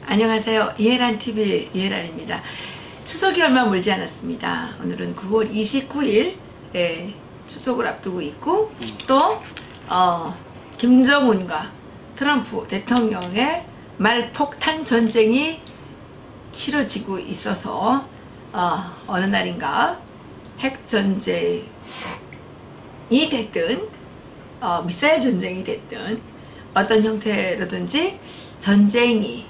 안녕하세요. 이해란TV 이해란입니다. 추석이 얼마 멀지 않았습니다. 오늘은 9월 29일 추석을 앞두고 있고 또 김정은과 트럼프 대통령의 말폭탄 전쟁이 치러지고 있어서 어느 날인가 핵전쟁이 됐든 미사일 전쟁이 됐든 어떤 형태로든지 전쟁이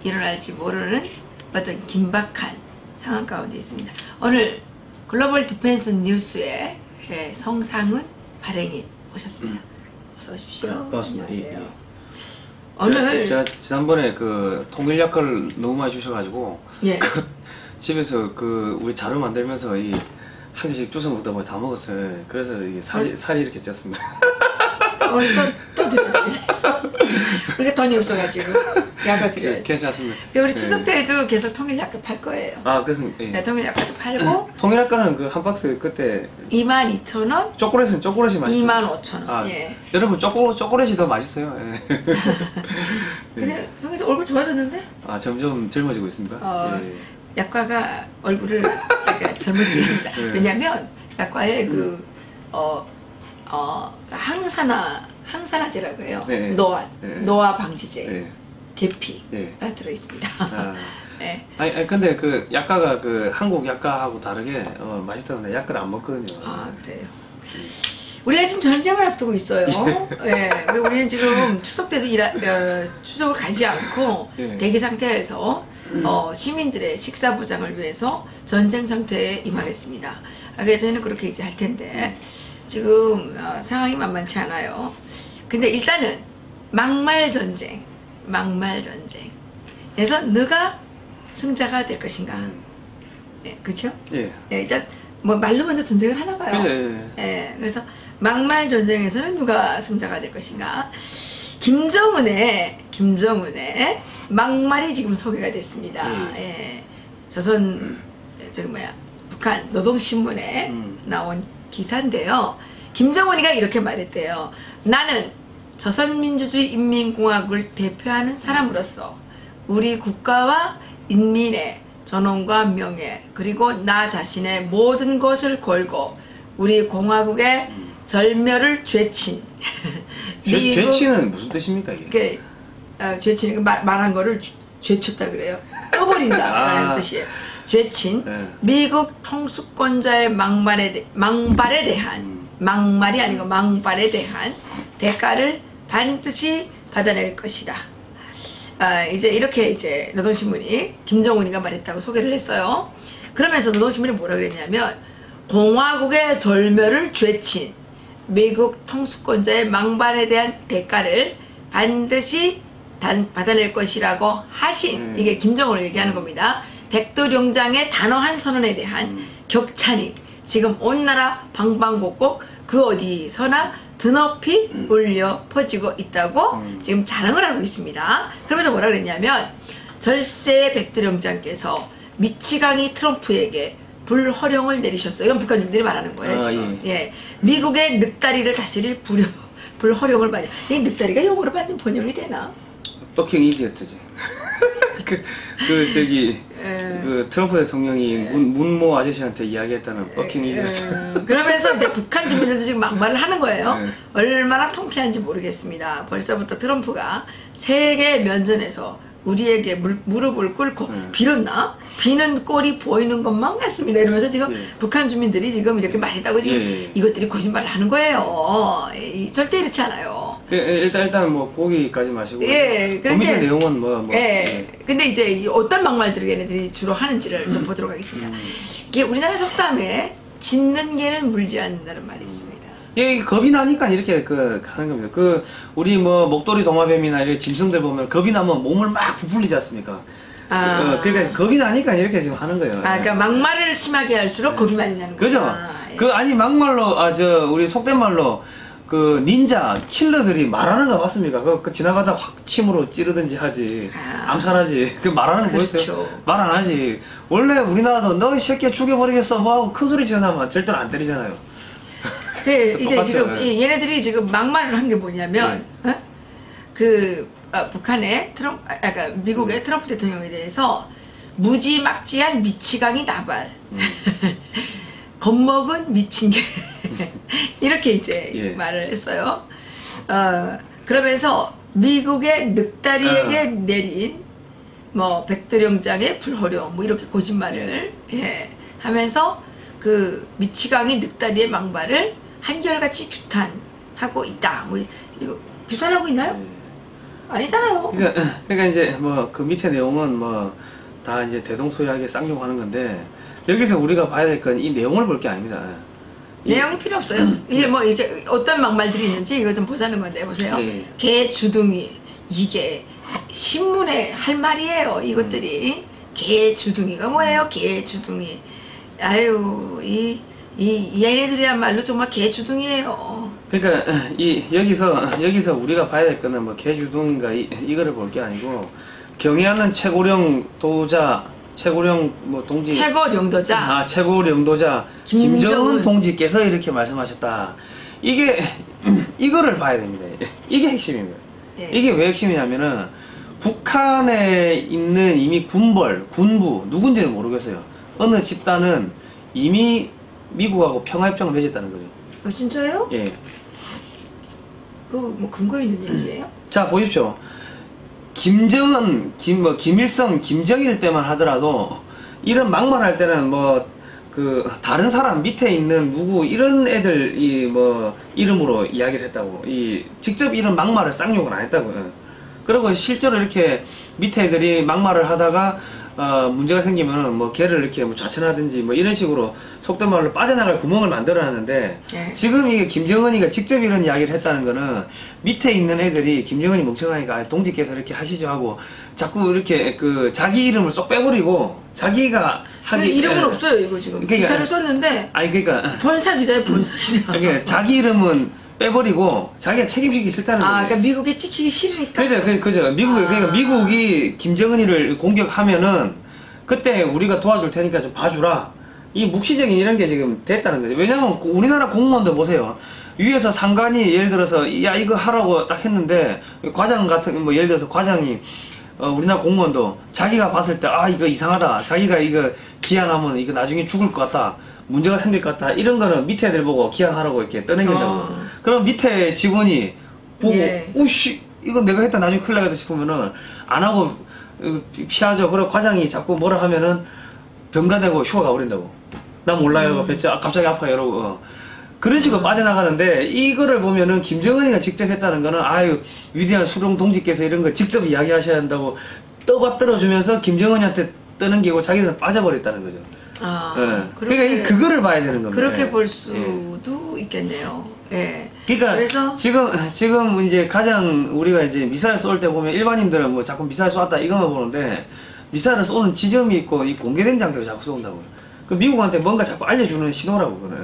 일어날지 모르는 어떤 긴박한 상황 가운데 있습니다. 오늘 글로벌 디펜스 뉴스의 성상훈 발행인 오셨습니다. 어서 오십시오. 반갑습니다. 안녕하세요. 예. 오늘 제가 지난번에 그 통일 약과를 너무 많이 주셔가지고 예. 집에서 우리 자료 만들면서 한 개씩 주워 먹다 보니 다 먹었어요. 그래서 이게 살이 이렇게 쪘습니다. 오늘 또 드려야지. 우리가 돈이 없어가지고 약과 드려야지. 괜찮습니다. 우리 추석 때에도 계속 통일 약과 팔 거예요. 그래서 네, 통일 약과도 팔고 통일 약과는 그 한 박스 그때 22,000원, 초콜릿은 초콜릿이 맛있어요. 25,000원. 예. 여러분 초콜릿이 더 맛있어요. 예. 근데 성희 씨 얼굴 좋아졌는데? 점점 젊어지고 있습니다. 예. 약과가 얼굴을 약간 젊어지게 합니다. 네. 왜냐면 약과에 항산화제라고 해요. 네. 노화 방지제, 네. 계피가 들어있습니다. 네. 아니 근데 그 약과가 한국 약과하고 다르게 맛있다는데 약과를 안 먹거든요. 그래요. 우리가 지금 전쟁을 앞두고 있어요. 네. 우리는 지금 추석 때도 추석을 가지 않고 대기 상태에서 시민들의 식사 보장을 위해서 전쟁 상태에 임하겠습니다. 그래서 저희는 그렇게 이제 할 텐데 지금 상황이 만만치 않아요. 근데 일단은 막말 전쟁. 그래서 누가 승자가 될 것인가. 네, 그렇죠? 예. 네, 일단 뭐 말로 먼저 전쟁을 하나 봐요. 네, 그래서 막말 전쟁에서는 누가 승자가 될 것인가. 김정은의 막말이 지금 소개가 됐습니다. 예. 북한 노동신문에 나온 기사인데요. 김정은이가 이렇게 말했대요. 나는 조선민주주의 인민공화국을 대표하는 사람으로서 우리 국가와 인민의 존엄과 명예 그리고 나 자신의 모든 것을 걸고 우리 공화국의 절멸을 죄친 죄치는 무슨 뜻입니까 이게? 죄치는 말한 거를 죄쳤다 그래요. 떠버린다 라는 뜻이에요. 죄친 미국 통수권자의 망발에 대한 막말이 아니고 망발에 대한 대가를 반드시 받아낼 것이다. 이제 이렇게 노동신문이 김정은이가 말했다고 소개를 했어요. 그러면서 노동신문이 뭐라 그랬냐면 공화국의 절멸을 죄친 미국 통수권자의 망발에 대한 대가를 반드시 받아낼 것이라고 하신 이게 김정은을 얘기하는 겁니다. 백두룡장의 단호한 선언에 대한 격찬이 지금 온 나라 방방곡곡 그 어디서나 드높이 울려 퍼지고 있다고 지금 자랑을 하고 있습니다. 그러면서 뭐라 그랬냐면 절세 백두룡장께서 미치광이 트럼프에게 불허령을 내리셨어요. 이건 북한인들이 말하는 거예요. 지금. 예. 미국의 늑다리를 다스릴 불허령을 받냐. 이 늑다리가 영어로 번역이 되나? 버킹 이디어트지. 트럼프 대통령이 문모 아저씨한테 이야기했다는 버킹 이디어트. 그러면서 이제 북한 주민들도 지금 막말을 하는 거예요. 얼마나 통쾌한지 모르겠습니다. 벌써부터 트럼프가 세계 면전에서 우리에게 무릎을 꿇고 빌었나? 비는 꼴이 보이는 것만 같습니다. 이러면서 지금 북한 주민들이 지금 이렇게 말했다고 지금 이것들이 거짓말을 하는 거예요. 절대 이렇지 않아요. 일단 뭐 고기까지 마시고 밑에 내용은 근데 이제 어떤 막말들을 얘네들이 주로 하는지를 좀 보도록 하겠습니다. 이게 우리나라 속담에 짖는 개는 물지 않는다는 말이 있습니다. 겁이 나니까 이렇게 하는 겁니다. 우리 목도리 도마뱀이나 이렇게 짐승들 보면 겁이 나면 몸을 막 부풀리지 않습니까? 그러니까 겁이 나니까 이렇게 지금 하는 거예요. 그러니까 막말을 심하게 할수록 겁이 많이 나는 거죠. 그죠? 아니 막말로 우리 속된 말로 닌자 킬러들이 말하는 거 맞습니까? 지나가다 확 침으로 찌르든지 하지 암살하지 말하는 거 있어요? 말 안 하지. 원래 우리나라도 너 이 새끼 죽여버리겠어 뭐하고 큰 소리 지어나면 절대로 안 때리잖아요. 이제 지금 얘네들이 지금 막말을 한 게 뭐냐면 북한의 그러니까 미국의 트럼프 대통령에 대해서 무지막지한 미치광이 나발, 겁먹은 미친 개 이렇게 이제 예. 말을 했어요. 그러면서 미국의 늑다리에게 내린 뭐 백두령장의 불호령 뭐 이렇게 거짓말을 예, 하면서 그 미치광이 늑다리의 망발을 한결같이 규탄하고 있다. 뭐 이거 규탄하고 있나요? 아니잖아요. 그러니까 이제 뭐 그 밑에 내용은 뭐 다 이제 대동소이하게 쌍용하는 건데 여기서 우리가 봐야 될 건 이 내용을 볼 게 아닙니다. 내용이 필요 없어요. 이게 뭐 이렇게 어떤 막말들이 있는지 이거 좀 보자는 건데 보세요. 개 주둥이 이게 신문에 할 말이에요. 이것들이 개 주둥이가 뭐예요? 개 주둥이. 아유 이 얘네들이야말로 정말 개 주둥이에요. 그러니까 여기서 우리가 봐야 될 거는 뭐 개 주둥인가 이거를 볼 게 아니고 경애하는 최고령 도자 최고령 뭐 동지 최고령도자 최고령도자 김정은 동지께서 이렇게 말씀하셨다. 이거를 봐야 됩니다. 이게 핵심입니다. 예. 이게 왜 핵심이냐면은 북한에 있는 이미 군부 누군지는 모르겠어요. 어느 집단은 이미 미국하고 평화협정을 맺었다는 거죠. 진짜요? 예. 그 뭐 근거 있는 얘기예요? 자 보십시오. 김정은, 김일성, 김정일 때만 하더라도 이런 막말할 때는 뭐 그 다른 사람 밑에 있는 누구 이런 애들 뭐 이름으로 이야기를 했다고 직접 이런 막말을 쌍욕을 안 했다고. 그리고 실제로 이렇게 밑에 애들이 막말을 하다가 문제가 생기면은 뭐 걔를 이렇게 뭐 좌천하든지 뭐 이런 식으로 속된 말로 빠져나갈 구멍을 만들어놨는데 지금 이게 김정은이가 직접 이런 이야기를 했다는 거는 밑에 있는 애들이 김정은이 멍청하니까 동지께서 이렇게 하시죠 하고 자꾸 이렇게 그 자기 이름을 쏙 빼버리고 자기가 하기 이름은 없어요 이거 지금 기사를 썼는데 아니 그러니까 본사 기자예요 본사 기자. 그러니까 자기 이름은 빼버리고 자기가 책임지기 싫다는 거예요. 그러니까 미국에 찍히기 싫으니까. 그죠. 그러니까 미국이 김정은이를 공격하면은 그때 우리가 도와줄 테니까 좀 봐주라. 이 묵시적인 이런 게 지금 됐다는 거죠. 왜냐면 우리나라 공무원도 보세요. 위에서 상관이 예를 들어서 야 이거 하라고 딱 했는데 과장 같은 뭐 예를 들어서 과장이 우리나라 공무원도 자기가 봤을 때 이거 이상하다. 자기가 이거 기한하면 이거 나중에 죽을 것 같다. 문제가 생길 것 같다. 이런 거는 밑에 애들 보고 기한하라고 이렇게 떠넘긴다고. 그럼 밑에 직원이 보고 오씨 이건 내가 했다 나중에 큰일 나겠다 싶으면은 안 하고 피하죠. 그리고 과장이 자꾸 뭐라 하면은 병가되고 휴가 가버린다고. 나 몰라요. 배치 갑자기 아파요. 이러고. 그런 식으로 빠져나가는데 이거를 보면은 김정은이가 직접 했다는 거는 아유 위대한 수령 동지께서 이런 거 직접 이야기하셔야 한다고 떠받들어주면서 김정은이한테 떠넘기고 자기들은 빠져버렸다는 거죠. 그러니까 그거를 봐야 되는 겁니다. 그렇게 볼 수도 있겠네요. 예. 그러니까 그래서 지금 이제 가장 우리가 이제 미사일 쏠 때 보면 일반인들은 뭐 자꾸 미사일 쏘았다 이것만 보는데 미사일을 쏘는 지점이 있고 이 공개된 장소에 자꾸 쏜다고요. 그 미국한테 뭔가 자꾸 알려주는 신호라고 그래.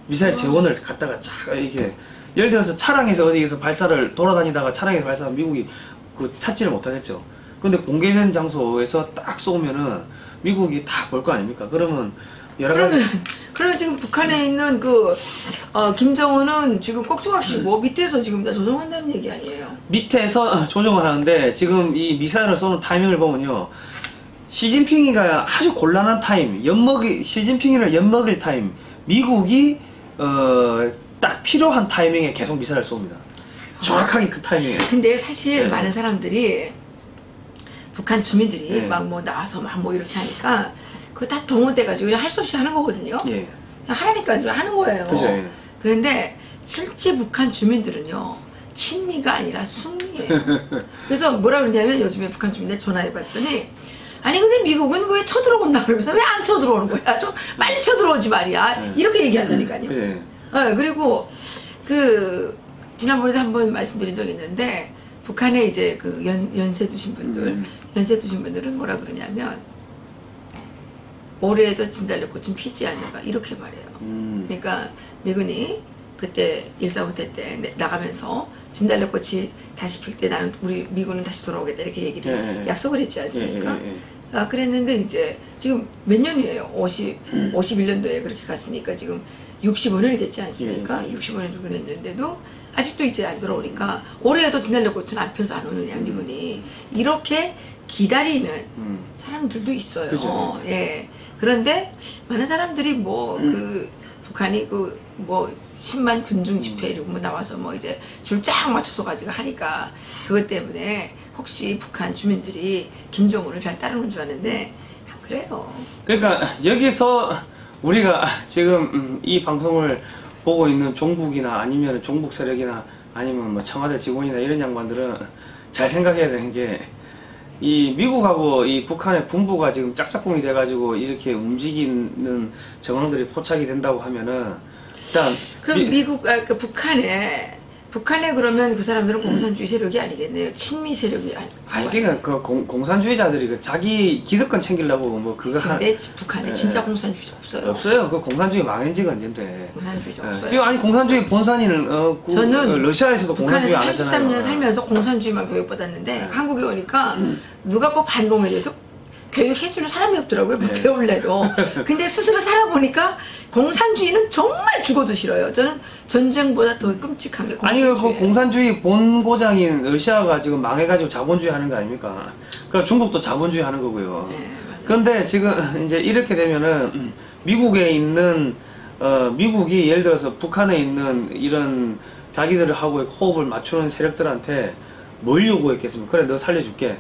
미사일 재원을 갖다가 쫙 이렇게 예를 들어서 차량에서 어디에서 발사를 돌아다니다가 차량에서 발사하면 미국이 그 찾지를 못하겠죠. 근데 공개된 장소에서 딱 쏘면은 미국이 다 볼 거 아닙니까? 그러면 여러 가지. 그러면 지금 북한에 있는 김정은은 지금 꼭두각시고 밑에서 지금 다 조종한다는 얘기 아니에요? 밑에서 조종을 하는데 지금 이 미사일을 쏘는 타이밍을 보면요. 시진핑이가 아주 곤란한 타임, 시진핑이를 엿먹일 타임, 미국이 딱 필요한 타이밍에 계속 미사일을 쏩니다. 정확하게 그 타이밍에. 근데 사실 많은 사람들이 북한 주민들이 막 뭐 나와서 막 뭐 이렇게 하니까 그거 다 동원돼가지고 그냥 할 수 없이 하는 거거든요. 그냥 하라니까 하는 거예요. 그죠. 그런데 실제 북한 주민들은요 친미가 아니라 순미예요. 그래서 뭐라 그러냐면 요즘에 북한 주민들 전화해봤더니 아니 근데 미국은 왜 쳐들어온다 그러면서 왜 안 쳐들어오는 거야? 좀 빨리 쳐들어오지 말이야. 이렇게 얘기한다니까요. 그리고 지난번에도 한번 말씀드린 적이 있는데 북한에 이제 연세 드신 분들은 뭐라 그러냐면 올해에도 진달래꽃은 피지 않는가 이렇게 말해요. 그러니까 미군이 그때 1.4대 때 나가면서 진달래꽃이 다시 필 때 나는 우리 미군은 다시 돌아오겠다 이렇게 얘기를 약속을 했지 않습니까? 그랬는데 이제 지금 몇 년이에요? 51년도에 그렇게 갔으니까 지금 65년이 됐지 않습니까? 65년도 그랬는데도 아직도 이제 안 들어오니까 올해도 지내려고 전 안 펴서 안 오느냐 미군이 이렇게 기다리는 사람들도 있어요. 그죠. 예. 그런데 많은 사람들이 뭐 그 북한이 그 뭐 10만 군중 집회 이러고 뭐 나와서 뭐 이제 줄 쫙 맞춰서 가지고 하니까 그것 때문에 혹시 북한 주민들이 김정은을 잘 따르는 줄 아는데 안 그래요. 그러니까 여기서 우리가 지금 이 방송을 보고 있는 종북이나 아니면 종북 세력이나 아니면 뭐 청와대 직원이나 이런 양반들은 잘 생각해야 되는 게 이 미국하고 이 북한의 분부가 지금 짝짝꿍이 돼가지고 이렇게 움직이는 정황들이 포착이 된다고 하면은 자 그럼 그 북한에 그러면 그 사람들은 공산주의 세력이 아니겠네요. 친미 세력이 아니 그러니까 그 공산주의자들이 그 자기 기득권 챙기려고 뭐 그거 근데 북한에 진짜 공산주의자 없어요. 없어요. 그 공산주의 망한 지가 언젠데. 공산주의자 없어요. 지금 아니 공산주의 본산인 저는 러시아에서도 공산주의 안 했잖아요. 33년 살면서 공산주의만 교육받았는데 한국에 오니까 누가 뭐 반공에 대해서 교육해주는 사람이 없더라고요. 뭐 배울래도. 근데 스스로 살아보니까 공산주의는 정말 죽어도 싫어요. 저는 전쟁보다 더 끔찍한 게 아니 그 공산주의 본고장인 러시아가 지금 망해가지고 자본주의 하는 거 아닙니까? 그러니까 중국도 자본주의 하는 거고요. 네, 근데 지금 이제 이렇게 되면은 미국에 있는 미국이 예를 들어서 북한에 있는 이런 자기들하고의 호흡을 맞추는 세력들한테 뭘 요구했겠습니까? 그래 너 살려줄게.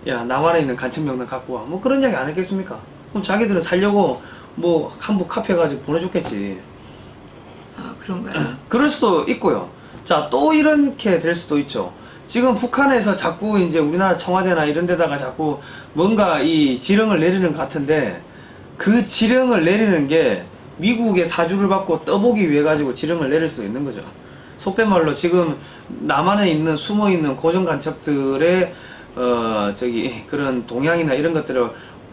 야 남한에 있는 간첩명단 갖고 와. 뭐 그런 이야기 안 했겠습니까? 그럼 자기들은 살려고 뭐 한국 카페 가지고 보내줬겠지. 아 그런가요? 그럴 수도 있고요. 자 또 이렇게 될 수도 있죠. 지금 북한에서 자꾸 이제 우리나라 청와대나 이런 데다가 자꾸 뭔가 이 지령을 내리는 것 같은데 그 지령을 내리는 게 미국의 사주를 받고 떠보기 위해 가지고 지령을 내릴 수 있는 거죠. 속된 말로 지금 남한에 있는 숨어있는 고정 간첩들의 저기 그런 동향이나 이런 것들을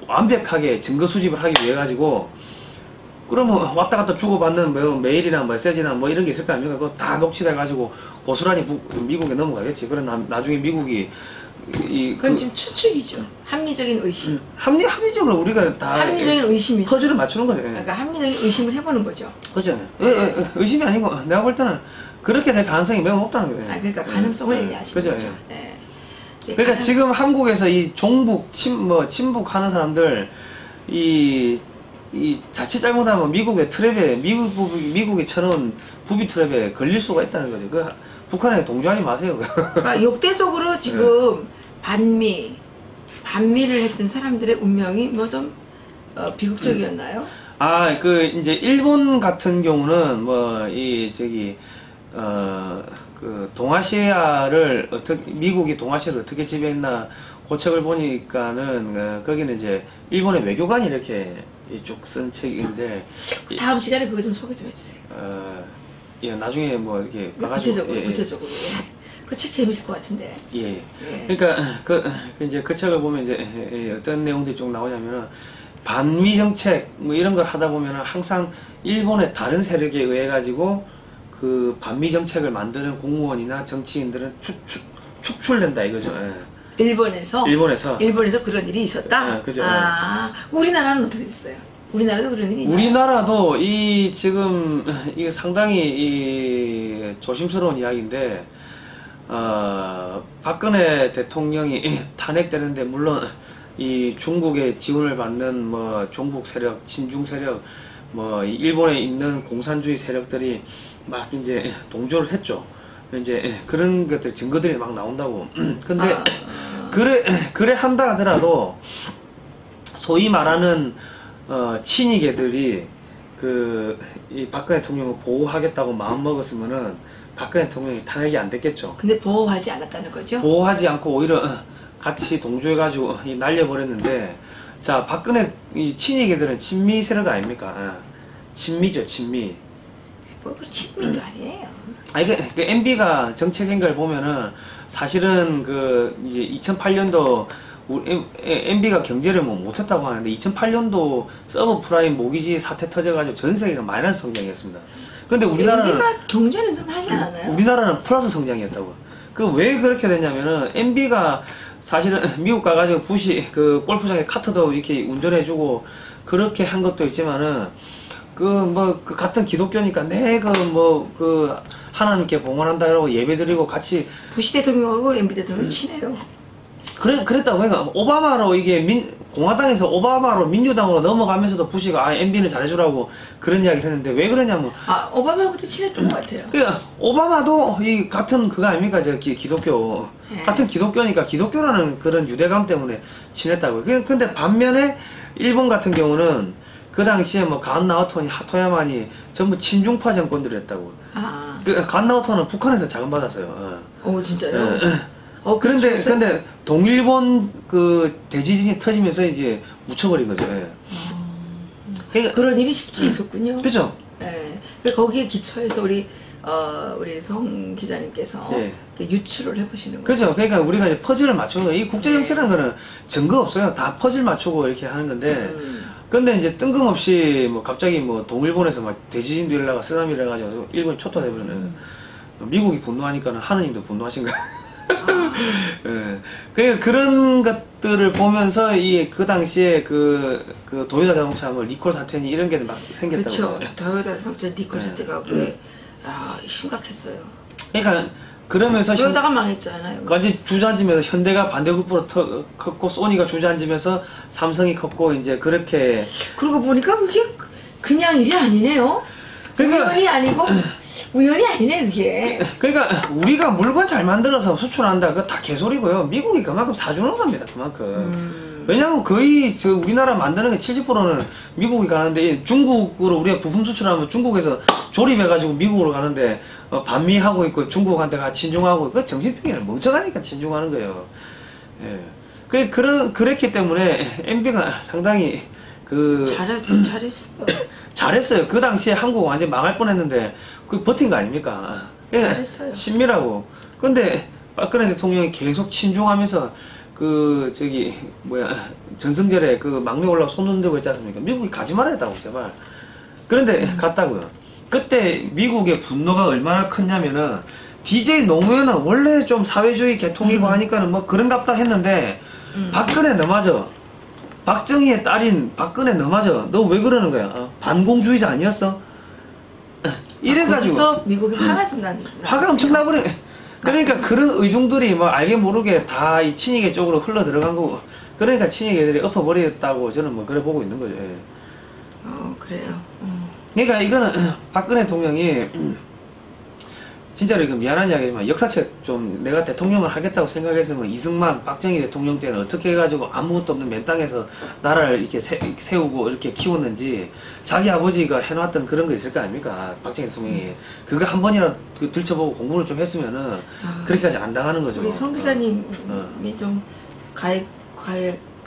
완벽하게 증거 수집을 하기 위해 가지고 그러면 왔다 갔다 주고받는 뭐 메일이나 메시지나 뭐 이런 게 있을 거 아닙니까? 그거 다 녹취돼 가지고 고스란히 미국에 넘어가겠지. 그럼 나중에 미국이 그건 지금 추측이죠. 합리적인 의심. 합리적으로 우리가 다 합리적인 의심이죠. 퍼즐을 맞추는 거죠. 그러니까 합리적인 의심을 해보는 거죠. 그죠. 의심이 아니고 내가 볼 때는 그렇게 될 가능성이 매우 높다는 거예요. 그러니까 가능성을 얘기하시는 그죠. 거죠. 네. 그러니까 지금 한국에서 이 종북 친북하는 사람들 이 자칫 잘못하면 미국의 트랩에 미국이 쳐놓은 부비 트랩에 걸릴 수가 있다는 거죠. 그 북한에 동조하지 마세요. 그러니까 역대적으로 지금 반미를 했던 사람들의 운명이 뭐 좀 비극적이었나요? 아, 그 이제 일본 같은 경우는 뭐 이 저기 그 동아시아를 미국이 동아시아를 어떻게 지배했나 고책을 보니까는 거기는 이제 일본의 외교관이 이렇게 쭉 쓴 책인데 다음 시간에 그거 좀 소개 좀 해주세요. 예, 나중에 뭐 이렇게 구체적으로 구체적으로 그 책 재밌을 것 같은데. 예. 그러니까 이제 그 책을 보면 이제 어떤 내용들이 쭉 나오냐면은 반미 정책 뭐 이런 걸 하다 보면은 항상 일본의 다른 세력에 의해 가지고 그 반미 정책을 만드는 공무원이나 정치인들은 축출된다 이거죠. 예. 일본에서 그런 일이 있었다. 그죠. 우리나라는 어떻게 됐어요? 우리나라도 그런 일이 있나요? 우리나라도 이 지금 이게 상당히 이 조심스러운 이야기인데 박근혜 대통령이 탄핵되는데 물론 이 중국의 지원을 받는 뭐 종북 세력, 친중 세력, 뭐 일본에 있는 공산주의 세력들이 막 이제 동조를 했죠. 이제 그런 것들 증거들이 막 나온다고. 근데 그래 한다 하더라도 소위 말하는 친이계들이 이 박근혜 대통령을 보호하겠다고 마음 먹었으면은 박근혜 대통령이 탄핵이 안 됐겠죠. 근데 보호하지 않았다는 거죠? 보호하지 않고 오히려 같이 동조해가지고 날려버렸는데, 자 박근혜 이 친이계들은 친미 세력 아닙니까? 친미죠, 친미. 뭐 친미도 아니에요. 아니 그 MB가 정책인 걸 보면은 사실은 그 이제 2008년도 MB가 경제를 뭐 못했다고 하는데 2008년도 서브프라임 모기지 사태 터져가지고 전 세계가 마이너스 성장이었습니다. 근데 우리나라는 MB가 경제는 좀 하지 않았나요? 우리나라는 플러스 성장이었다고. 그 왜 그렇게 됐냐면은 MB가 사실은 미국 가가지고 부시 그 골프장에 카트도 이렇게 운전해주고 그렇게 한 것도 있지만은 그 같은 기독교니까 하나님께 봉헌한다 이러고 예배드리고 같이. 부시 대통령하고 MB 대통령이 친해요. 그랬다고. 그러니까 오바마로 이게 공화당에서 오바마로 민주당으로 넘어가면서도 부시가 MB는 잘해주라고 그런 이야기를 했는데 왜 그러냐면 오바마하고도 친했던 것 같아요. 그러니까 오바마도 이 같은 그거 아닙니까? 저 기독교. 네. 같은 기독교니까 기독교라는 그런 유대감 때문에 친했다고. 근데 반면에 일본 같은 경우는 그 당시에 뭐 간나오토니 하토야마니 전부 친중파 정권들이었다고. 간나오토는 북한에서 자금받았어요. 오 진짜요? 그런데 동일본 그 대지진이 터지면서 이제 묻혀버린 거죠. 그러니까 그런 일이 실제 있었군요. 그죠? 네. 거기에 기초해서 우리 성 기자님께서 유추를 해보시는 거예요. 그죠? 그러니까 우리가 이제 퍼즐을 맞추는 거예요. 이 국제정치라는 거는 증거 없어요. 다 퍼즐 맞추고 이렇게 하는 건데. 근데 이제 뜬금없이 뭐 갑자기 뭐 동일본에서 막 대지진도 일어나고 쓰나미를 해가지고 일본이 초토화되면은 미국이 분노하니까는 하느님도 분노하신 거예요. 그러니까 그런 것들을 보면서 그 당시에 그 도요타 자동차 뭐 리콜 사태니 이런 게 막 생겼다고. 그렇죠. 도요타 자동차 리콜 사태가 심각했어요. 그러니까 그러면서 그러다가 망했잖아요. 완전 주저앉으면서 현대가 반대급부로 컸고 소니가 주저앉으면서 삼성이 컸고 이제 그렇게. 그러고 보니까 그게 그냥 일이 아니네요. 우연이 아니고 우연이 아니네 그게. 그러니까 우리가 물건 잘 만들어서 수출한다 그거 다 개소리고요. 미국이 그만큼 사주는 겁니다. 그만큼. 왜냐하면 거의 우리나라 만드는 게 70%는 미국이 가는데 중국으로 우리가 부품 수출하면 중국에서 조립해가지고 미국으로 가는데 반미하고 있고 중국한테 같이 친중하고 그 정신병이라 멍청하니까 친중하는 거예요. 그랬기 때문에 MB가 상당히 잘했어요. 그 당시에 한국 완전 망할 뻔했는데 그 버틴 거 아닙니까? 잘했어요. 신미라고. 근데 박근혜 대통령이 계속 친중하면서 전승절에 그 막내 올라가 손 흔들고 있지 않습니까? 미국이 가지 말아야겠다고 제발. 그런데 갔다고요. 그때 미국의 분노가 얼마나 컸냐면은 DJ 노무현은 원래 좀 사회주의 계통이고 하니까는 뭐 그런갑다 했는데 박근혜 너마저 박정희의 딸인 박근혜 너마저 너 왜 그러는 거야? 반공주의자 아니었어? 이래가지고 미국이 화가 좀 화가 엄청 나버려. 그러니까 그런 의중들이 뭐 알게 모르게 다 이 친이계 쪽으로 흘러 들어간 거고, 그러니까 친이계들이 엎어버렸다고 저는 뭐 그래 보고 있는 거죠. 그래요. 그러니까 이거는 박근혜 대통령이 진짜로 이거 미안한 이야기지만 역사책 좀 내가 대통령을 하겠다고 생각했으면 이승만, 박정희 대통령 때는 어떻게 해가지고 아무것도 없는 맨 땅에서 나라를 이렇게 세우고 이렇게 키웠는지 자기 아버지가 해놨던 그런 거 있을 거 아닙니까? 박정희 대통령이 그거 한 번이라도 들춰보고 공부를 좀 했으면은 그렇게까지 안 당하는 거죠. 우리 성 기자님이 좀 가해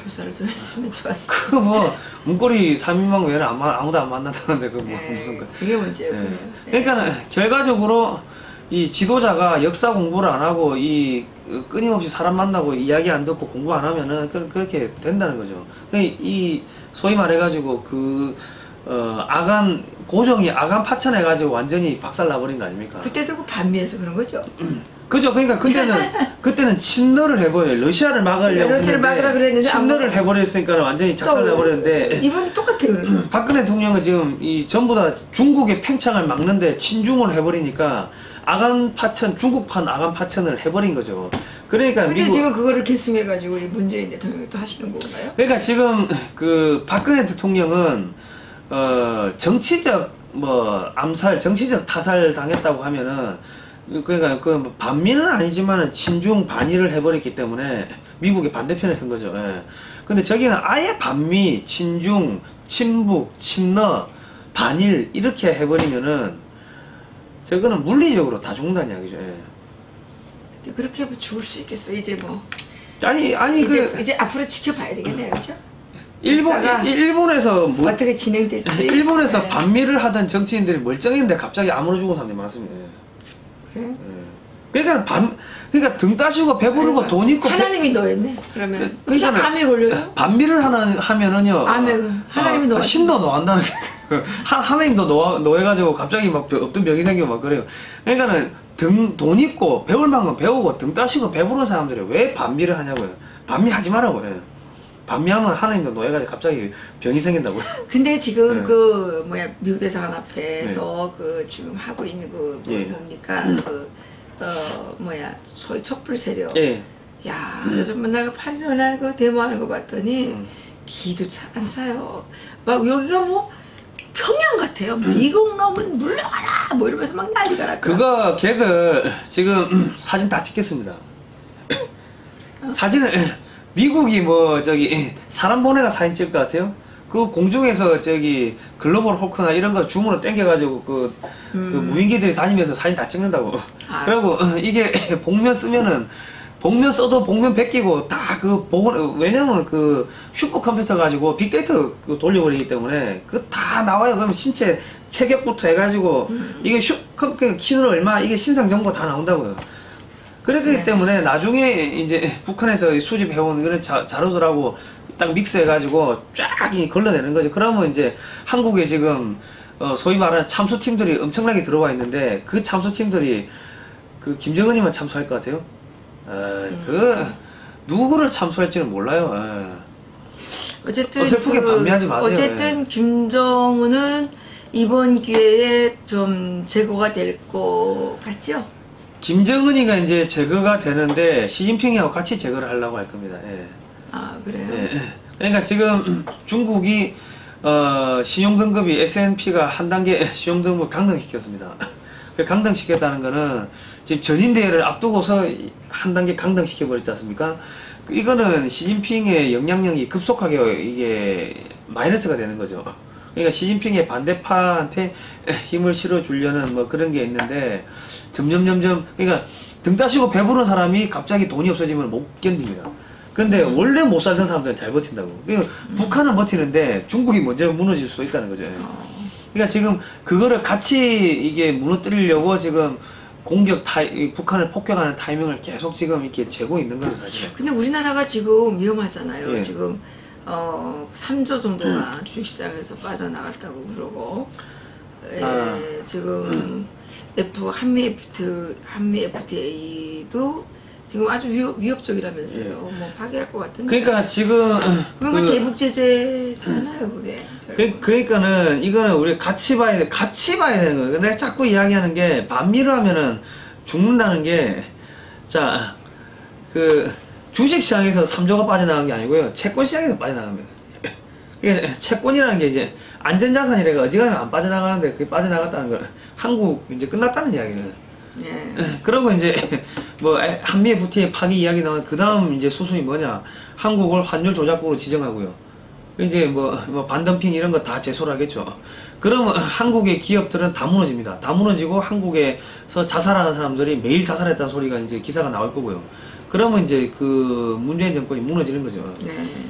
교사를 좀 했으면 좋았을 텐데. 그거 뭐 문고리 3인방 외에는 아무도 안 만난다는데 그거 뭐 무슨 거. 그게 문제예요. 그러니까 결과적으로 이 지도자가 역사 공부를 안 하고 이 끊임없이 사람 만나고 이야기 안 듣고 공부 안 하면은 그렇게 된다는 거죠. 이 소위 말해가지고 고종이 아간 파천해가지고 완전히 박살 나버린 거 아닙니까? 그때도 그 반미에서 그런 거죠. 그죠. 그러니까 그때는 친러를 해버려요. 러시아를 막으려고 했는데 친러를 해버렸으니까 완전히 작살 나버렸는데 이번에 똑같아요. 박근혜 대통령은 지금 전부 다 중국의 팽창을 막는데 친중을 해버리니까 중국판 아간 파천을 해버린 거죠. 그러니까 근데 지금 그거를 계승해가지고 우리 문재인 대통령이 또 하시는 건가요? 그러니까 지금 박근혜 대통령은 정치적 암살, 정치적 타살 당했다고 하면은 그러니까 반미는 아니지만은 친중 반일을 해버렸기 때문에 미국의 반대편에 선 거죠. 근데 저기는 아예 반미, 친중, 친북, 친러, 반일 이렇게 해버리면은 저거는 물리적으로 다 죽는다는 이야기죠. 근데 그렇게 하면 죽을 수 있겠어. 이제 뭐 이제 앞으로 지켜봐야 되겠네요, 그죠? 일본에서 어떻게 진행될지. 일본에서 반미를 하던 정치인들이 멀쩡했는데 갑자기 암으로 죽은 사람들이 많습니다. 그래? 그러니까 등 따시고 배부르고 돈 있고 하나님이 넣었네. 그러면 어떻게 암에 걸려요? 반미를 하면은요. 하나님이 넣어. 신도 넣한다는 게 하나님도 넣어가지고 갑자기 막 어떤 병이 생기고 막 그래요. 그러니까는 돈 있고 배울 만큼 배우고 등 따시고 배부른 사람들이 왜 반미를 하냐고요. 반미 하지 말라고요. 반미하면 하나님도 노예가지고 갑자기 병이 생긴다고요. 근데 지금 그 뭐야 미국 대사관 앞에서 그 지금 하고 있는 그 뭡니까 그 뭐야 소위 촛불 세력. 야 요즘 맨날 그 8.15날 그 데모하는 거 봤더니 기도 안 차요. 막 여기가 뭐 평양 같아요. 미국 놈은 물러가라 뭐 이러면서 막 난리가 났다. 그거 걔들 지금 사진 다 찍겠습니다. 사진을 미국이 뭐 저기 사람 보내가 사진 찍을 것 같아요. 그 공중에서 저기 글로벌 호크나 이런 거 줌으로 땡겨가지고 그 무인기들이 다니면서 사진 다 찍는다고. 그리고 이게 복면 쓰면은 복면 써도 복면 베끼고 다 그 왜냐면 그 슈퍼컴퓨터 가지고 빅데이터 돌려버리기 때문에 그 다 나와요. 그럼 신체 체격부터 해가지고 이게 슈퍼컴퓨터 키는 얼마 이게 신상 정보 다 나온다고요. 그렇기 때문에 나중에 이제 북한에서 수집해온 그런 자료들하고 딱 믹스해가지고 쫙 걸러내는 거죠. 그러면 이제 한국에 지금 소위 말하는 참수팀들이 엄청나게 들어와 있는데 그 참수팀들이 그 김정은이만 참수할 것 같아요. 그 누구를 참수할지는 몰라요. 어쨌든 어설프게 반미하지 마세요. 어쨌든 김정은은 이번 기회에 좀 제거가 될 것 같죠? 김정은이가 이제 제거가 되는데 시진핑하고 같이 제거를 하려고 할 겁니다. 아 그래요? 그러니까 지금 중국이 신용등급이 S&P가 한 단계 신용등급을 강등시켰습니다. 강등시켰다는 거는 지금 전인대회를 앞두고서 한 단계 강등시켜버렸지 않습니까? 이거는 시진핑의 영향력이 급속하게 이게 마이너스가 되는 거죠. 그러니까 시진핑의 반대파한테 힘을 실어주려는 뭐 그런 게 있는데 점점 그러니까 등 따시고 배부른 사람이 갑자기 돈이 없어지면 못 견딥니다. 근데 원래 못 살던 사람들은 잘 버틴다고. 그러니까 북한은 버티는데 중국이 먼저 무너질 수도 있다는 거죠. 그러니까 지금 그거를 같이 이게 무너뜨리려고 지금 북한을 폭격하는 타이밍을 계속 지금 이렇게 재고 있는 거죠, 사실. 근데 우리나라가 지금 위험하잖아요. 지금 3조 정도가 주식시장에서 빠져나갔다고 그러고 지금 한미 FTA도 지금 아주 위협적이라면서요. 뭐 파기할 것 같은데. 그러니까 지금 그건 대북 제재잖아요, 그게. 그러니까는 이거는 우리 같이 봐야 되는 거예요. 내가 자꾸 이야기하는 게 반미를 하면은 죽는다는 게 자 그 주식시장에서 3조가 빠져나간 게 아니고요. 채권시장에서 빠져나갑니다. 이게 채권이라는 게 이제 안전자산이래가 어지간하면 안 빠져나가는데 그게 빠져나갔다는 건 한국 이제 끝났다는 이야기는. 그러고 이제 뭐 한미 FTA 파기 이야기 나온 그 다음 이제 소송이 뭐냐, 한국을 환율 조작국으로 지정하고요. 이제 뭐 반덤핑 이런 거 다 제소를 하겠죠. 그러면 한국의 기업들은 다 무너집니다. 다 무너지고 한국에서 자살하는 사람들이 매일 자살했다는 소리가 이제 기사가 나올 거고요. 그러면 이제 그 문재인 정권이 무너지는 거죠.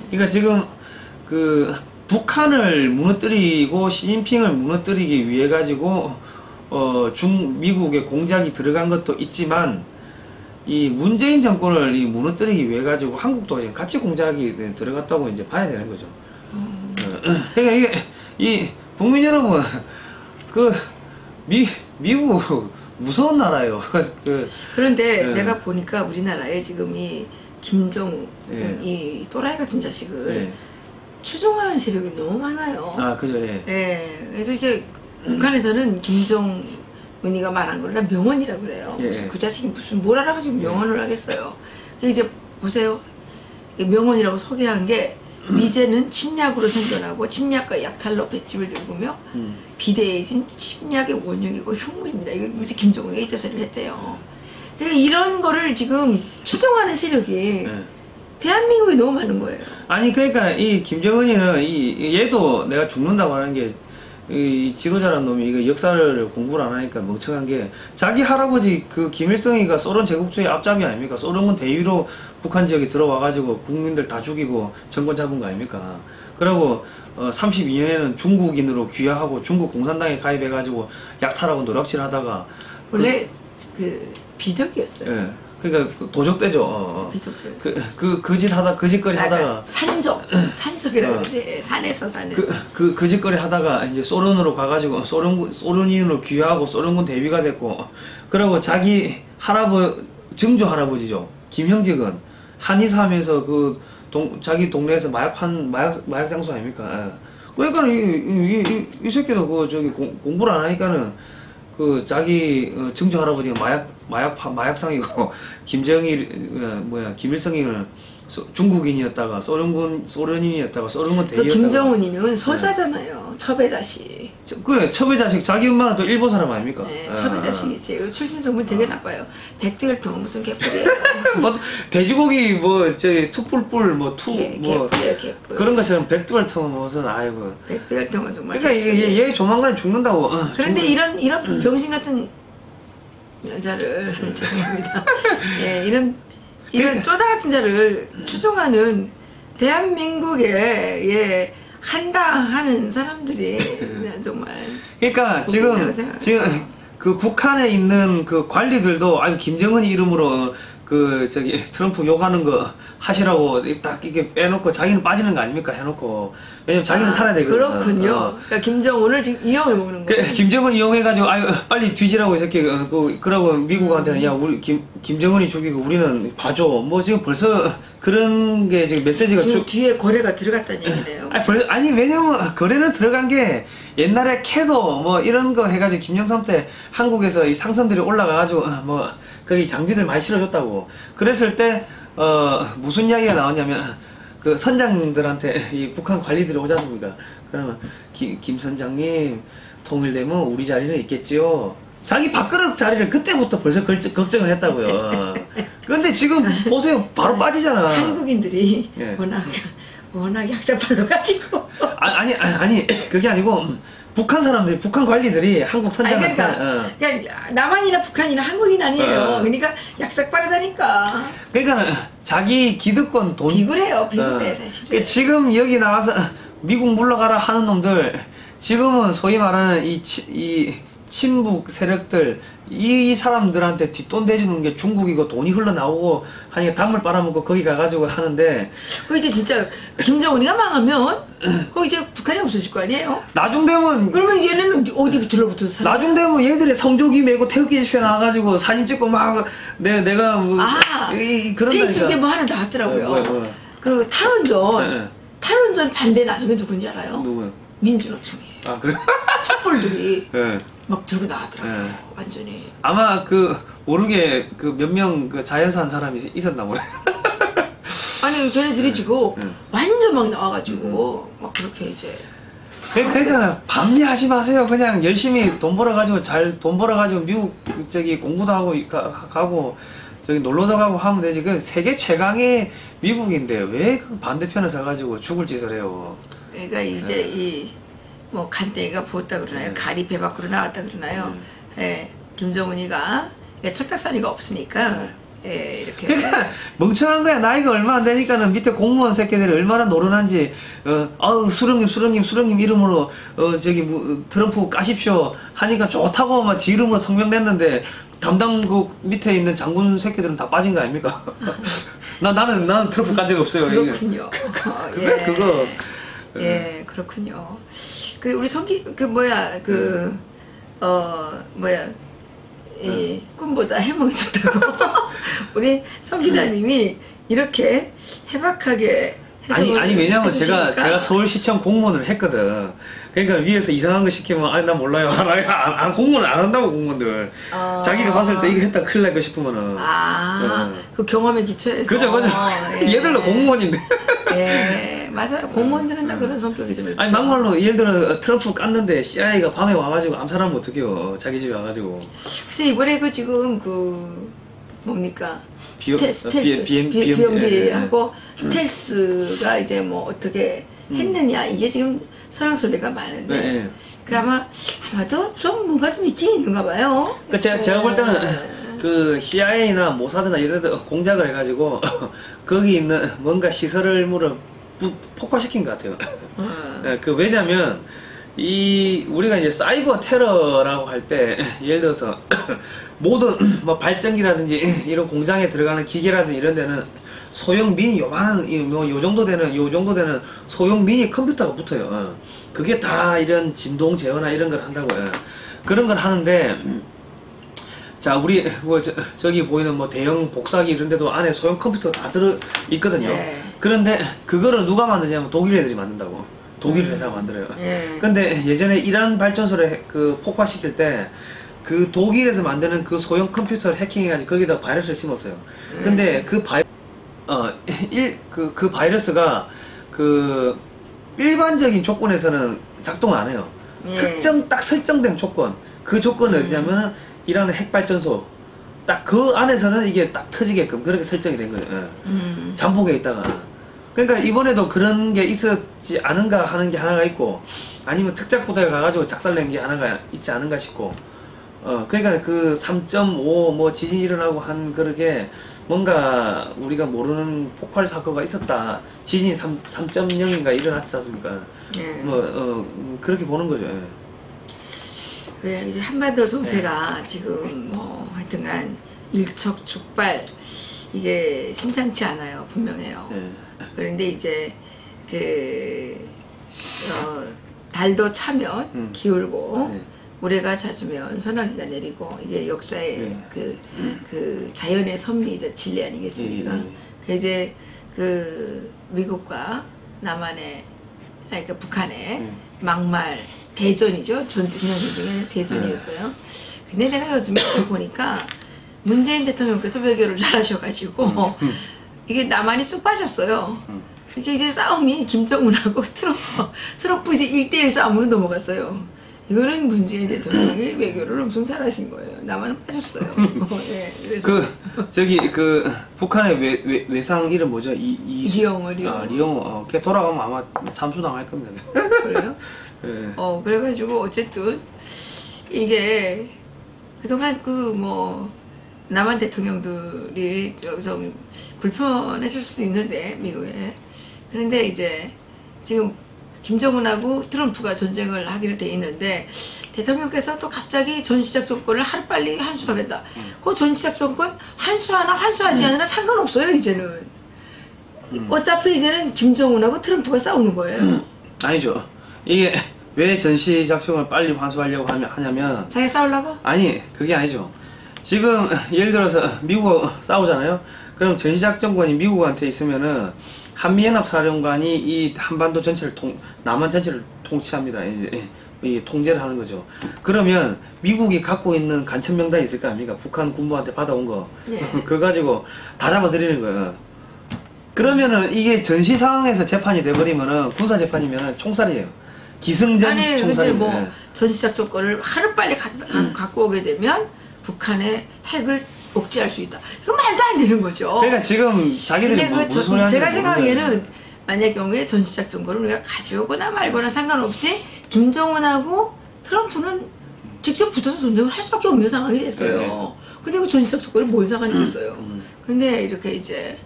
그러니까 지금 그 북한을 무너뜨리고 시진핑을 무너뜨리기 위해 가지고 미국의 공작이 들어간 것도 있지만 이 문재인 정권을 무너뜨리기 위해 가지고 한국도 지금 같이 공작이 들어갔다고 이제 봐야 되는 거죠. 그러니까 이게 이 국민 여러분 그 미국 무서운 나라예요. 그런데 내가 보니까 우리나라에 지금 이 김정은 이 또라이 같은 자식을 추종하는 세력이 너무 많아요. 아 그죠. 그래서 이제 북한에서는 김정은이가 말한 걸 난 명언이라고 그래요. 그 자식이 무슨 뭘 알아가지고 명언을 하겠어요. 이제 보세요. 명언이라고 소개한 게 미제는 침략으로 생겨나고 침략과 약탈로 백집을 들고며 비대해진 침략의 원흉이고 흉물입니다. 이거 무슨 김정은이가 이때 소리를 했대요. 그러니까 이런 거를 지금 추종하는 세력이 대한민국에 너무 많은 거예요. 아니 그러니까 이 김정은이는 얘도 내가 죽는다고 하는 게 이 지도자라는 놈이 이거 역사를 공부를 안 하니까 멍청한 게 자기 할아버지 그 김일성이가 소련 제국주의 앞잡이 아닙니까? 소련군 대위로 북한 지역에 들어와 가지고 국민들 다 죽이고 정권 잡은 거 아닙니까? 그리고 32년에는 중국인으로 귀화하고 중국 공산당에 가입해 가지고 약탈하고 노략질 하다가 원래 그 비적이었어요. 그러니까 도적대죠. 그 짓거리 하다가 산적이라고 그러지. 산에서 사는 그 짓거리 하다가 이제 소련으로 가가지고 소련인으로 귀화하고 소련군 대위가 됐고, 그리고 자기 증조 할아버지죠, 김형직은 한의사 하면서 그 자기 동네에서 마약 장소 아닙니까? 그러니까 이 새끼도 그 저기 공부를 안 하니까는 그 자기 증조 할아버지가 마약상이고 김일성이는 중국인이었다가 소련인이었다가 소련군 대위였다가. 김정은이는 서자잖아요. 첩의 자식. 그래, 첩의 자식. 자기 엄마는 또 일본 사람 아닙니까? 네, 첩의 자식이지. 출신 소문 되게 나빠요. 백두혈통 무슨 개뿔이에요. 뭐 돼지고기 뭐 저기 투뿔뿔 개뿔이에요, 개뿔. 그런 것처럼 백두혈통은 무슨 아이고. 백두혈통은 정말. 그러니까 얘 조만간에 죽는다고. 그런데 이런 병신 같은 여자를 죄송합니다. 예, 이런 쪼다 같은 자를 추종하는 대한민국에 한당하는 사람들이 정말. 그러니까 지금 그 북한에 있는 그 관리들도 아유 김정은 이름으로 그 저기 트럼프 욕하는 거 하시라고 딱 이렇게 빼놓고 자기는 빠지는 거 아닙니까 해놓고 왜냐면 자기는 살아야 되거든. 그렇군요. 그러니까 김정은을 지금 이용해 먹는 거예요. 김정은 이용해가지고 아유 빨리 뒤지라고 이 새끼 그러고 미국한테는 야 우리 김정은이 죽이고 우리는 봐줘 뭐 지금 벌써 그런 게 지금 메시지가 뒤에 거래가 들어갔다는 얘기네요. 아니 왜냐면 거래는 들어간 게 옛날에 캐도 뭐 이런 거 해가지고 김영삼 때 한국에서 이 상선들이 올라가가지고 뭐 거기 장비들 많이 실어줬다고 그랬을 때 무슨 이야기가 나왔냐면 그 선장들한테 이 북한 관리들이 오지 않습니까? 그러면 김 선장님 통일되면 우리 자리는 있겠지요. 자기 밥그릇 자리를 그때부터 벌써 걱정을 했다고요. 그런데 지금 보세요 바로 빠지잖아. 한국인들이 예. 워낙 약삭팔로 가지고 아니 그게 아니고 북한 사람들이 북한 관리들이 한국 선장한테 그러니까 남한이나 북한이나 한국인 아니에요. 그러니까 약삭빠르다니까. 그러니까 자기 기득권 돈 비굴해요. 비굴해 사실은. 지금 여기 나와서 미국 물러가라 하는 놈들 지금은 소위 말하는 이 친북 세력들 이 사람들한테 뒷돈 대주는 게 중국이고 돈이 흘러나오고 하니까 단물 빨아먹고 거기 가가지고 하는데 그 이제 진짜 김정은이가 망하면 거기 이제 북한이 없어질 거 아니에요? 나중 되면 그러면 얘네는 어디 들러붙어서 살아? 나중 되면 얘들이 성조기 메고 태극기 집회 나와가지고 사진 찍고 막 내가 뭐 그런 페이스북에 뭐 하나 나왔더라고요. 그 탈원전 반대 나중에 누군지 알아요? 누구요? 민주노총이에요. 아 그래? 촛불들이 막 들고 나왔더라고요. 완전히. 아마 그 모르게 그 몇 명 그 자연사 한 사람이 있었나 보네. 아니 쟤네들이 지금 완전 막 나와가지고 막 그렇게 이제. 그러니까 밤리하지 마세요. 그냥 열심히 돈 벌어가지고 미국 저기 공부도 하고 가고 저기 놀러도 가고 하면 되지. 그 세계 최강의 미국인데 왜 그 반대편에 서가지고 죽을 짓을 해요. 그러니까 이제 뭐 간땡이가 부었다 그러나요? 갈이 배 밖으로 나왔다 그러나요? 김정은이가 철딱서니가 없으니까 이렇게. 그러니까 멍청한 거야. 나이가 얼마 안 되니까는 밑에 공무원 새끼들이 얼마나 노련한지 수령님 이름으로 저기 트럼프 까십시오 하니까 좋다고 막 지 이름으로 성명 냈는데 담당국 밑에 있는 장군 새끼들은 다 빠진 거 아닙니까? 나는 트럼프 깐 적 없어요. 그렇군요. 그거. 그렇군요. 그 우리 꿈보다 해몽이 좋다고 우리 성 기자님이 이렇게 해박하게 아니 왜냐면 제가 서울시청 공무원을 했거든. 그러니까 위에서 이상한 거 시키면 나 몰라요. 공무원 안 한다고 공무원들. 자기가 봤을 때 이거 했다 큰일 날 거 싶으면은. 그 경험에 기초해서. 그죠. 얘들도 공무원인데. 맞아요. 공무원들은 다 그런 성격이 좀. 아니 막말로 예를 들어 트럼프 깠는데 CIA가 밤에 와가지고 암살하면 어떡해요. 자기 집에 와가지고. 그래서 이번에 지금 뭡니까? 비행기하고 스텔스가 이제 뭐 어떻게 했느냐 이게 지금 설왕설래가 많은데 아마도 좀 뭔가 좀 있긴 있는가 봐요. 그러니까 제가 볼 때는 그 CIA나 모사드나 이런 데 공작을 해가지고 거기 있는 뭔가 시설을 폭발시킨 것 같아요. 왜냐면 우리가 이제 사이버 테러라고 할 때 예를 들어서 모든 뭐 발전기라든지 이런 공장에 들어가는 기계라든지 이런 데는 소형 미니 요만한 요 정도 되는 소형 미니 컴퓨터가 붙어요. 그게 다 이런 진동 제어나 이런 걸 한다고요. 그런 걸 하는데 자, 우리 뭐 저기 보이는 뭐 대형 복사기 이런 데도 안에 소형 컴퓨터 다 들어 있거든요. 예. 그런데 그거를 누가 만드냐면 독일 애들이 만든다고. 독일 회사가 만들어요. 예. 근데 예전에 이란 발전소를 그 폭파시킬 때 그 독일에서 만드는 그 소형 컴퓨터를 해킹해가지고 거기다 바이러스를 심었어요. 근데 그 바이러스가 그 일반적인 조건에서는 작동을 안 해요. 특정 딱 설정된 조건. 그 조건은 어디냐면은 이란의 핵발전소 딱 그 안에서는 이게 딱 터지게끔 그렇게 설정이 된 거예요. 잠복에 있다가. 그러니까 이번에도 그런 게 있었지 않은가 하는 게 하나가 있고, 아니면 특작부대가 가가지고 작살낸 게 하나가 있지 않은가 싶고, 그러니까 그 3.5 뭐 지진 일어나고 한 그렇게 뭔가 우리가 모르는 폭발 사고가 있었다. 지진이 3.0인가 일어났지 않습니까? 그렇게 보는 거죠. 네, 이제 한반도 정세가 지금 뭐 하여튼간 일촉즉발, 이게 심상치 않아요. 분명해요. 그런데 이제 달도 차면 기울고 모래가 잦으면 소나기가 내리고, 이게 역사의 그 자연의 섭리이자 진리 아니겠습니까? 이제 그 미국과 남한의, 그러니까 북한의 막말 대전이죠. 그냥 전쟁의 대전이었어요. 근데 내가 요즘에 보니까 문재인 대통령께서 외교를 잘하셔가지고 이게 남한이 쑥 빠졌어요. 이게 이제 싸움이 김정은하고 트럼프 이제 1대1 싸움으로 넘어갔어요. 이거는 문재인 대통령이 외교를 엄청 잘하신 거예요. 남한은 빠졌어요. 예, 그래서 그 북한의 외상 이름 뭐죠? 리영호. 리영호. 걔 돌아가면 아마 잠수 당할 겁니다. 그래요? 네. 그래가지고 어쨌든 이게 그동안 그 뭐 남한 대통령들이 좀 불편했을 수도 있는데, 미국에. 그런데 이제 지금 김정은하고 트럼프가 전쟁을 하기로 돼 있는데, 대통령께서 또 갑자기 전시작 정권을 하루빨리 환수하겠다. 그 전시작 정권 환수하나 환수하지 않으나 상관없어요, 이제는. 어차피 이제는 김정은하고 트럼프가 싸우는 거예요. 아니죠. 이게 왜 전시작전을 빨리 환수하려고 하냐면, 자기가 싸우려고? 아니, 그게 아니죠. 지금 예를 들어서 미국하고 싸우잖아요. 그럼 전시작전권이 미국한테 있으면은 한미연합사령관이 이 한반도 전체를 남한 전체를 통치합니다. 이 통제를 하는 거죠. 그러면 미국이 갖고 있는 간첩 명단이 있을 거 아닙니까? 북한 군부한테 받아온 거. 그거 가지고 다 잡아들이는 거예요. 그러면은 이게 전시 상황에서 재판이 돼버리면은 군사 재판이면은 총살이에요. 기승전 총살이에요. 근데 뭐 전시작전권을 하루빨리 갖고 오게 되면 북한의 핵을 억제할 수 있다. 이거 말도 안 되는 거죠. 그러니까 지금 자기들이 뭐 무슨 소리 하는지 제가 생각하기에는 만약 경우에 전시작전권을 우리가 가져오거나 말거나 상관없이 김정은하고 트럼프는 직접 붙어서 전쟁을 할 수밖에 없는 상황이 됐어요. 근데 그 전시작전권을 뭔 상관이 있겠어요. 근데 이렇게 이제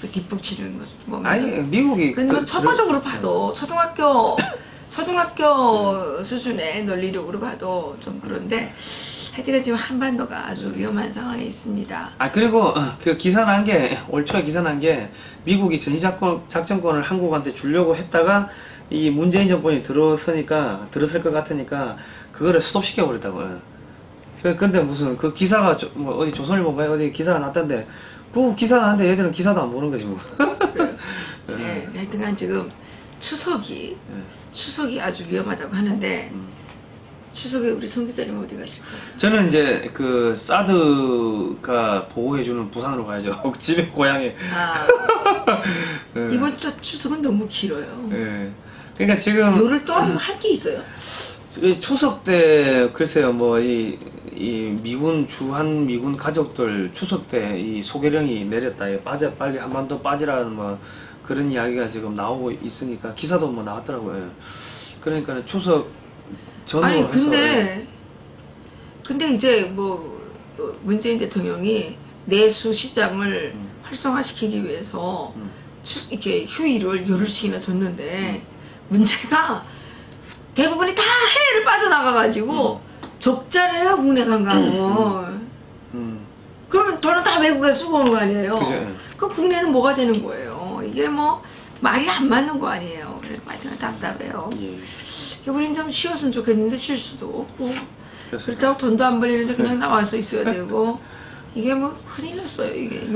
그 뒷북 치는 모습 보면, 아니 미국이 근데 뭐 초보적으로 봐도 초등학교 수준의 논리력으로 봐도 좀 그런데, 하여튼 지금 한반도가 아주 위험한 상황에 있습니다. 그리고 그 기사 난 게, 올 초에 기사 난 게, 미국이 전시작전권을 한국한테 주려고 했다가 이 문재인 정권이 들었을 것 같으니까 그거를 스톱시켜 버렸다고요. 근데 무슨 그 기사가 뭐 어디 조선일보인가요? 어디 기사가 났던데, 그 기사 나는데 얘들은 기사도 안 보는 거지 뭐. 네, 하여튼간 지금 추석이 아주 위험하다고 하는데, 추석에 우리 송 기자님 어디 가실 거예요? 저는 이제 그 사드가 보호해주는 부산으로 가야죠. 집에 고향에. 이번 주 추석은 너무 길어요. 네. 그러니까 지금 요를 또 할 게 있어요? 추석 때 글쎄요, 뭐 이 주한 미군 가족들 추석 때 이 소개령이 내렸다, 빨리 한반도 빠지라는 뭐 그런 이야기가 지금 나오고 있으니까 기사도 뭐 나왔더라고요. 그러니까 추석 아니 근데 이제 뭐 문재인 대통령이 내수 시장을 활성화시키기 위해서 이렇게 휴일을 열흘씩이나 줬는데, 문제가 대부분이 다 해외를 빠져나가가지고 적자래요, 국내 관광은. 그러면 돈은 다 외국에 쓰고 오는 거 아니에요? 그죠. 그 국내는 뭐가 되는 거예요? 이게 뭐 말이 안 맞는 거 아니에요? 그래서 하여튼 답답해요. 우리는 좀 쉬었으면 좋겠는데 쉴 수도 없고, 그렇다고 돈도 안 벌리는데 그냥 나와서 있어야 되고 이게 뭐 큰일 났어요. 이게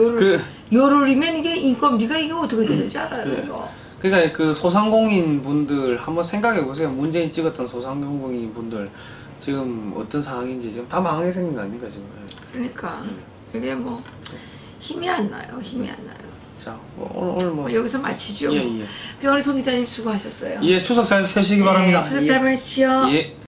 요럴이면 이게 인건비가 이게 어떻게 되는지 알아요. 이거. 그러니까 그 소상공인 분들 한번 생각해 보세요. 문재인 찍었던 소상공인 분들 지금 어떤 상황인지 지금 다 망하게 생긴 거 아닙니까 지금? 그러니까 이게 뭐 힘이 안 나요. 힘이 안 나요. 자, 오늘 뭐 여기서 마치죠. 예. 오늘 송 기자님 수고하셨어요. 예, 추석 잘 세시기 바랍니다. 추석 잘 보내십시오. 예.